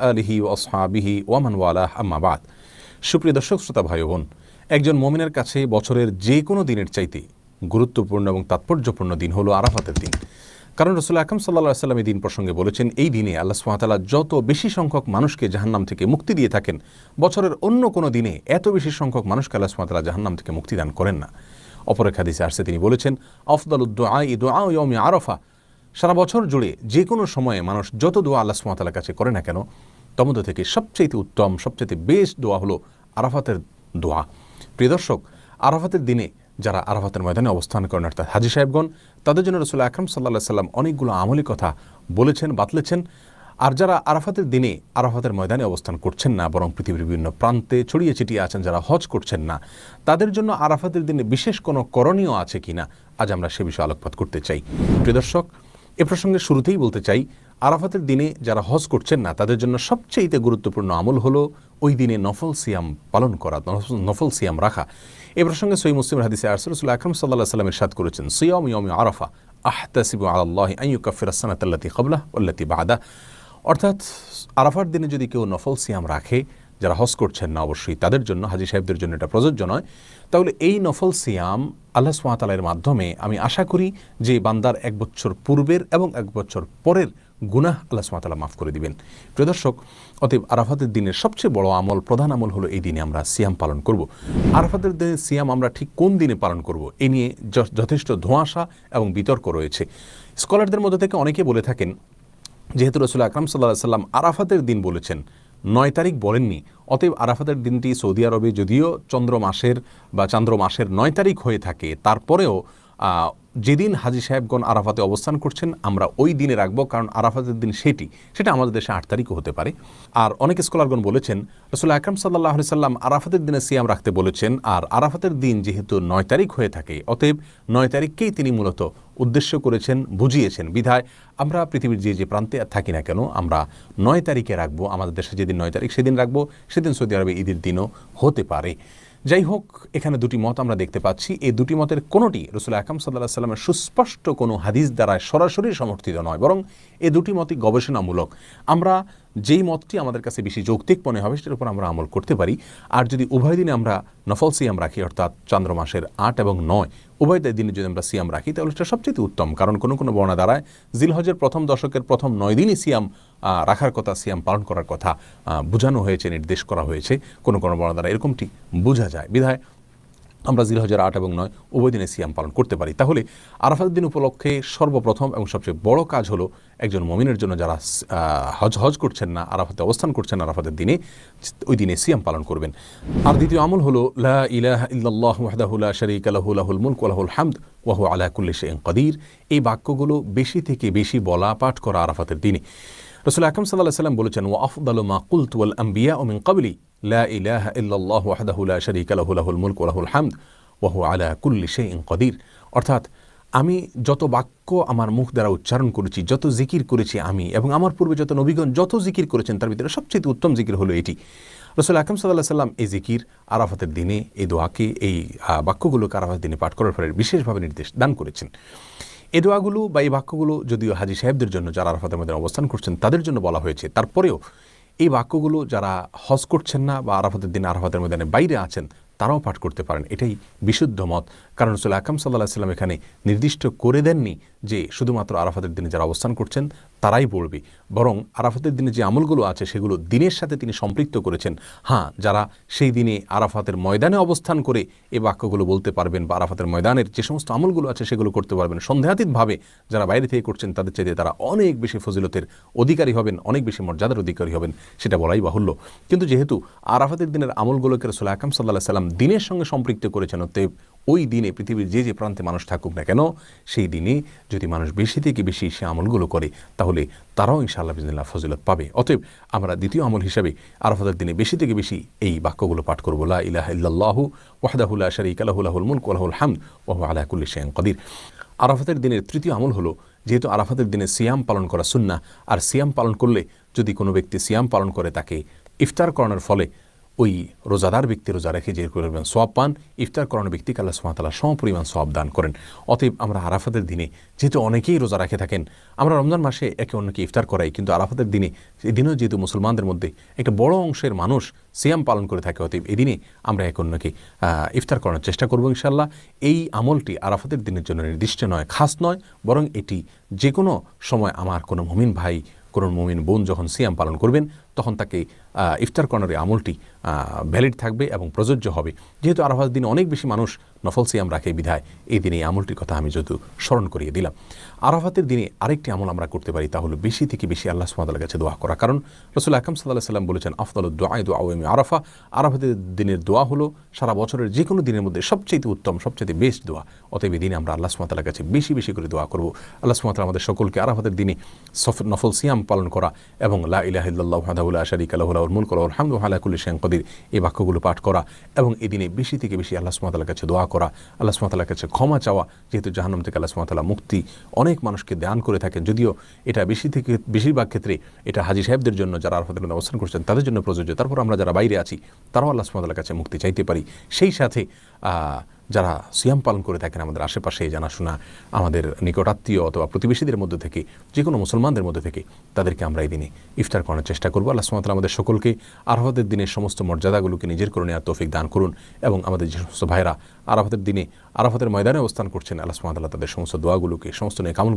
আলিহি ওয়া আসহাবিহি ওয়া মান ওয়ালাহ আম্মা বাদ। সুপ্রিয় দর্শক শ্রোতা ভাই বোন, একজন মুমিনের কাছে বছরের যে কোনো দিনের চাইতে গুরুত্বপূর্ণ এবং তাৎপর্যপূর্ণ দিন হলো আরাফাতের দিন। কারণ রাসূল আকরাম সাল্লাল্লাহু আলাইহি ওয়াসাল্লাম এই দিন প্রসঙ্গে বলেছেন, এই দিনে আল্লাহ সুবহানাহু ওয়া তাআলা যত বেশি সংখ্যক মানুষকে জাহান্নাম থেকে মুক্তি দিয়ে থাকেন, বছরের অন্য কোনো দিনে এত বেশি সংখ্যক মানুষকে আল্লাহ সুবহানাহু ওয়া তাআলা জাহান্নাম থেকে মুক্তি দান করেন না। অপর এক হাদিসে আসছে, তিনি বলেছেন, আফদালুদ দুআই দুআউ ইয়াউমি আরাফা। সারা বছর জুড়ে যে কোনো সময়ে মানুষ যত দোয়া আল্লাহ সুবহানাহু ওয়া তাআলার কাছে করে না কেন, তমধ্য থেকে সবচেয়ে উত্তম, সবচেয়ে বেস্ট দোয়া হলো আরাফাতের দোয়া। প্রিয় দর্শক, আরাফাতের দিনে যারা আরাফাতের ময়দানে অবস্থান করেন অর্থাৎ হাজী সাহেবগণ, তাদের জন্য রাসূল আকরাম সাল্লাল্লাহু আলাইহি ওয়াসাল্লাম অনেকগুলো আমলি কথা বলেছেন, বাতলেছেন। আর যারা আরাফাতের দিনে আরাফাতের ময়দানে অবস্থান করছেন না, বরং পৃথিবীর বিভিন্ন প্রান্তে ছড়িয়ে ছিটিয়ে আছেন, যারা হজ করছেন না, তাদের জন্য আরাফাতের দিনে বিশেষ কোনো করণীয় আছে কিনা, আজ আমরা সে বিষয়ে আলোকপাত করতে চাই। প্রিয় দর্শক, এ প্রসঙ্গে শুরুতেই বলতে চাই, আরাফাতের দিনে যারা হজ করছেন না, তাদের জন্য সবচেয়ে গুরুত্বপূর্ণ আমল হলো ওই দিনে নফল সিয়াম পালন করা, নফল সিয়াম রাখা। এ প্রসঙ্গে সহিহ মুসলিমের হাদিসে আসছে, রাসূল আকরাম সাল্লাল্লাহু আলাইহি ওয়াসাল্লাম ইরশাদ করেছেন, সিয়াম ইয়াউমি আরাফা আহতাসিবু আলাল্লাহি আন ইউকাফিরাস সানাতা আল্লাতী ক্বাবলাহু ওয়াল্লাতী বা'দাহু। অর্থাৎ আরাফার দিনে যদি কেউ নফল সিয়াম রাখে, যারা হজ করছেন না অবশ্যই তাদের জন্য, হাজী সাহেবদের জন্য এটা প্রযোজ্য নয়, তাহলে এই নফল সিয়াম আল্লাহ সুবহানাহু ওয়া তাআলার মাধ্যমে আমি আশা করি যে বান্দার এক বছর পূর্বের এবং এক বছর পরের গুনাহ আল্লাহ সুবহানাহু ওয়া তাআলা মাফ করে দিবেন। প্রিয় দর্শক, অতএব আরাফাতের দিনের সবচেয়ে বড় আমল, প্রধান আমল হলো এই দিনে আমরা সিয়াম পালন করব। আরাফাতের দিনে সিয়াম আমরা ঠিক কোন দিনে পালন করব, এ নিয়ে যথেষ্ট ধোঁয়াশা এবং বিতর্ক রয়েছে। স্কলারদের মধ্যে থেকে অনেকে বলে থাকেন, যেহেতু রাসূল আকরাম সাল্লাল্লাহু আলাইহি ওয়াসাল্লাম আরাফাতের দিন বলেছেন, 9 তারিখ বলেননি, অতএব আরাফাতের দিনটি সৌদি আরবে যদিও চন্দ্র মাসের 9 তারিখ হয়ে থাকে, তারপরেও যেদিন হাজী সাহেবগণ আরাফাতে অবস্থান করছেন আমরা ওই দিনে রাখবো, কারণ আরাফাতের দিন সেটা আমাদের দেশে 8 তারিখও হতে পারে। আর অনেক স্কলারগণ বলেছেন, রাসূল আকরাম সাল্লাল্লাহু আলাইহি ওয়াসাল্লাম আরাফাতের দিনে সিয়াম রাখতে বলেছেন, আর আরাফাতের দিন যেহেতু 9 তারিখ হয়ে থাকে, অতএব 9 তারিখকেই তিনি মূলত উদ্দেশ্য করেছেন, বুঝিয়েছেন। বিধায় আমরা পৃথিবীর যে প্রান্তে থাকি না কেন, আমরা 9 তারিখে রাখবো, আমাদের দেশে যেদিন 9 তারিখ সেদিন রাখবো, সেদিন সৌদি আরবে ঈদের দিনও হতে পারে। যাই হোক, এখানে দুটি মত আমরা দেখতে পাচ্ছি। এই দুটি মতের কোনোটি রাসূল আকরাম সাল্লাল্লাহু আলাইহি ওয়াসাল্লামের সুস্পষ্ট কোনো হাদিস দ্বারা সরাসরি সমর্থিত নয়, বরং এই দুটি মতই গবেষণামূলক। আমরা যেই মতটি আমাদের কাছে বেশি যৌক্তিক মনে হবে সেটার উপর আমরা আমল করতে পারি। আর যদি উভয় দিনে আমরা নফল সিয়াম রাখি, অর্থাৎ চন্দ্র মাসের 8 এবং 9 উভয় দিনে যদি আমরা সিয়াম রাখি, তাহলে সেটা সবচেয়ে উত্তম। কারণ কোনো কোনো বর্ণনা দ্বারায় জিলহজের প্রথম দশকের প্রথম 9 দিনই সিয়াম রাখার কথা, সিয়াম পালন করার কথা বোঝানো হয়েছে, নির্দেশ করা হয়েছে। কোনো কোনো বর্ণনা দ্বারা এরকমটি বোঝা যায়। বিধায় আমরা জিলহজের 8 এবং 9 উভয় দিনে সিয়াম পালন করতে পারি। তাহলে আরাফাতের দিন উপলক্ষে সর্বপ্রথম এবং সবচেয়ে বড় কাজ হলো একজন মুমিনের জন্য, যারা হজ করছেন না, আরাফাতে অবস্থান করছেন না, আরাফাতের দিনে ওই দিনে সিয়াম পালন করবেন। আর দ্বিতীয় আমল হলো লা ইলাহা ইল্লাল্লাহু ওয়াহদাহু লা শারীকা লাহু লাহুল মুলকু ওয়া লাহুল হামদ ওয়া হুয়া আলা কুল্লি শাইইন কাদির। এই বাক্যগুলো বেশি থেকে বেশি বলা, পাঠ করা আরাফাতের দিনে। রাসূল আকরাম সাল্লাল্লাহু আলাইহি ওয়াসাল্লাম বলেছেন, ওয়া আফদালু মা কুলতু ওয়াল আম্বিয়াউ মিন ক্বাবলি লা ইলাহা ইল্লাল্লাহু ওয়াহদাহু লা শারীকা লাহু লাহুল মুলকু ওয়া লাহুল হামদ ওয়া হুয়া আলা কুল্লি শাইইন কাদির। অর্থাৎ আমি যত বাক্য আমার মুখ দ্বারা উচ্চারণ করেছি, যত জিকির করেছি আমি এবং আমার পূর্বে যত নবীগণ যত জিকির করেছেন, তার ভিতরে সবচেয়ে উত্তম জিকির হলো এটি। রাসূল আকরাম সাল্লাল্লাহু আলাইহি ওয়াসাল্লাম এই জিকির আরাফাতের দিনে, এই দোয়াকে, এই বাক্যগুলোকে আরাফাতের দিনে পাঠ করার ফলে বিশেষভাবে নির্দেশ দান করেছেন। এই দোয়াগুলো বা এই বাক্যগুলো যদিও হাজী সাহেবদের জন্য, যারা আরাফাতের মধ্যে অবস্থান করছেন তাদের জন্য বলা হয়েছে, তারপরেও এই বাক্যগুলো যারা হজ করছেন না বা আরাফাতের দিনে আরাফাতের ময়দানে বাইরে আছেন, তারাও পাঠ করতে পারেন। এটাই বিশুদ্ধ মত। কারণ রাসূল আকরাম সাল্লাল্লাহু আলাইহি ওয়াসাল্লাম এখানে নির্দিষ্ট করে দেননি যে শুধুমাত্র আরাফাতের দিনে যারা অবস্থান করছেন তারাই পড়বে, বরং আরাফাতের দিনে যে আমলগুলো আছে সেগুলো দিনের সাথে তিনি সম্পৃক্ত করেছেন। হ্যাঁ, যারা সেই দিনে আরাফাতের ময়দানে অবস্থান করে এই বাক্যগুলো বলতে পারবেন বা আরাফাতের ময়দানের যে সমস্ত আমলগুলো আছে সেগুলো করতে পারবেন, সন্দেহাতীতভাবে যারা বাইরে থেকে করছেন তাদের চাইতে তারা অনেক বেশি ফজিলতের অধিকারী হবেন, অনেক বেশি মর্যাদার অধিকারী হবেন, সেটা বলাই বাহুল্য। কিন্তু যেহেতু আরাফাতের দিনের আমলগুলোকে রাসূল আকরাম সাল্লাল্লাহু আলাইহি ওয়াসাল্লাম দিনের সঙ্গে সম্পৃক্ত করেছেন, অতএব ওই দিনে পৃথিবীর যে প্রান্তে মানুষ থাকুক না কেন, সেই দিনে যদি মানুষ বেশি থেকে বেশি সে আমলগুলো করে, তাহলে তারাও ইনশাআল্লাহ বিইজনিল্লাহ ফজিলত পাবে। অতএব আমরা দ্বিতীয় আমল হিসাবে আরাফাতের দিনে বেশি থেকে বেশি এই বাক্যগুলো পাঠ করব, লা ইলাহা ইল্লাল্লাহু ওয়াহদাহু লা শারীকা লাহু লাহুল মুলকু ওয়া লাহুল হামদ ওয়া হুয়া আলা কুল্লি শাইইন কাদির। আরাফাতের দিনের তৃতীয় আমল হলো, যেহেতু আরাফাতের দিনে সিয়াম পালন করা সুন্নাহ, আর সিয়াম পালন করলে যদি কোনো ব্যক্তি সিয়াম পালন করে তাকে ইফতার করানোর ফলে ওই রোজাদার ব্যক্তি রোজা রেখে যে পরিমাণ সওয়াব পান, ইফতার করানো ব্যক্তিকে আল্লাহ সুবহানাহু ওয়া তাআলা সমপরিমাণ সওয়াব দান করেন। অতএব আমরা আরাফাতের দিনে, যেহেতু অনেকেই রোজা রেখে থাকেন, আমরা রমজান মাসে একে অন্যকে ইফতার করাই, কিন্তু আরাফাতের দিনে, এই দিনেও যেহেতু মুসলমানদের মধ্যে একটা বড় অংশের মানুষ সিয়াম পালন করে থাকে, অতএব এই দিনে আমরা একে অন্যকে ইফতার করানোর চেষ্টা করবো ইনশাআল্লাহ। এই আমলটি আরাফাতের দিনের জন্য নির্দিষ্ট নয়, খাস নয়, বরং এটি যে কোনো সময় আমার কোনো মুমিন ভাই, কোনো মুমিন বোন যখন সিয়াম পালন করবেন, তখন তাকে ইফতার কর্নারের আমলটি ভ্যালিড থাকবে এবং প্রযোজ্য হবে। যেহেতু আরাফাতের দিনে অনেক বেশি মানুষ নফল সিয়াম রাখে, বিধায় এই দিনে এই আমলটির কথা আমি যেহেতু স্মরণ করিয়ে দিলাম। আরাফাতের দিনে আরেকটি আমল আমরা করতে পারি, তা হলো বেশি থেকে বেশি আল্লাহ সুবহানাহু ওয়া তাআলার কাছে দোয়া করা। কারণ রাসূল আকরাম সাল্লাল্লাহু আলাইহি ওয়াসাল্লাম বলেছেন, আফদালুদ দুআ দুআউ ইয়াউমি আরাফা। আরাফাতের দিনের দোয়া হলো সারা বছরের যে কোনো দিনের মধ্যে সবচেয়ে উত্তম, সবচেয়ে বেস্ট দোয়া। অতএব এই দিনে আমরা আল্লাহ সুবহানাহু ওয়া তাআলার কাছে বেশি বেশি করে দোয়া করব। আল্লাহ সুবহানাহু ওয়া তাআলা আমাদের সকলকে আরাফাতের দিনে নফল সিয়াম পালন করা এবং লা ইলাহা ইল্লাল্লাহু ওয়াহদাহু লা শারীকা লাহু লাহুল মুলকু ওয়া লাহুল হামদু ওয়া আলা কুল্লি শাইইন কাদির, এই বাক্যগুলো পাঠ করা এবং এই দিনে বেশি থেকে বেশি আল্লাহ সুবহানাহু ওয়া তাআলার কাছে দোয়া করা, আল্লাহ সুবহানাহু ওয়া তাআলার কাছে ক্ষমা চাওয়া। যেহেতু জাহান্নাম থেকে আল্লাহ সুবহানাহু ওয়া তাআলা মুক্তি অনেক মানুষকে দান করে থাকেন, যদিও এটা বেশিরভাগ ক্ষেত্রে এটা হাজী সাহেবদের জন্য, যারা আরাফাতের মধ্যে অবস্থান করছেন তাদের জন্য প্রযোজ্য। তারপর আমরা যারা বাইরে আছি তারাও আল্লাহ সুবহানাহু ওয়া তাআলার কাছে মুক্তি চাইতে পারি। সেই সাথে যারা সিয়াম পালন করে থাকেন আমাদের আশেপাশে জানাশোনা, আমাদের নিকটাত্মীয় অথবা প্রতিবেশীদের মধ্যে থেকে, যে কোনো মুসলমানদের মধ্যে থেকে, তাদেরকে আমরা এই দিনে ইফতার করার চেষ্টা করবো। আল্লাহ সুবহানাহু ওয়া তাআলা আমাদের সকলকে আরাফাতের দিনের সমস্ত মর্যাদাগুলোকে নিজের করে নেওয়ার তৌফিক দান করুন এবং আমাদের যে সমস্ত ভাইরা আরাফাতের দিনে আরাফাতের ময়দানে অবস্থান করছেন, আল্লাহ সুবহানাহু ওয়া তাআলা তাদের সমস্ত দোয়াগুলোকে, সমস্ত নেক আমল